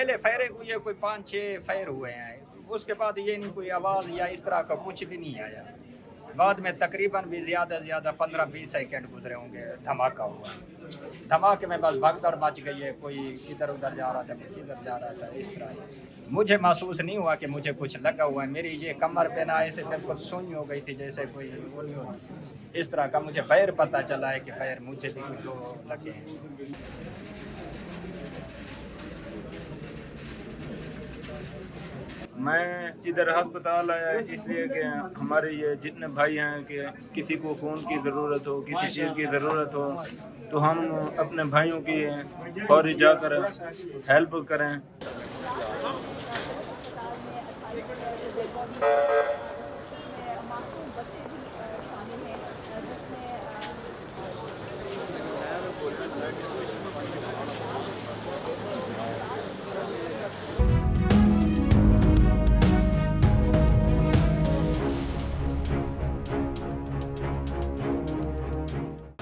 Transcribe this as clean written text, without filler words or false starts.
पहले फैरे हुए कोई 5-6 फैर हुए हैं, उसके बाद ये नहीं कोई आवाज़ या इस तरह का कुछ भी नहीं आया। बाद में तकरीबन भी ज़्यादा से ज़्यादा 15-20 सेकंड गुजरे होंगे, धमाका हुआ। धमाके में बस भगदड़ मच गई है, कोई इधर उधर जा रहा था, कोई इधर जा रहा था, इस तरह। मुझे महसूस नहीं हुआ कि मुझे कुछ लगा हुआ है, मेरी ये कमर पे ना ऐसे बिल्कुल सुन्न हो गई थी जैसे कोई वो नहीं होती, इस तरह का मुझे पैर पता चला है कि पैर मुझे भी कुछ तो लगे हैं। मैं इधर अस्पताल आया है इसलिए कि हमारे ये जितने भाई हैं कि किसी को फ़ोन की ज़रूरत हो, किसी चीज़ की ज़रूरत हो, तो हम अपने भाइयों की फौरी जाकर हेल्प करें।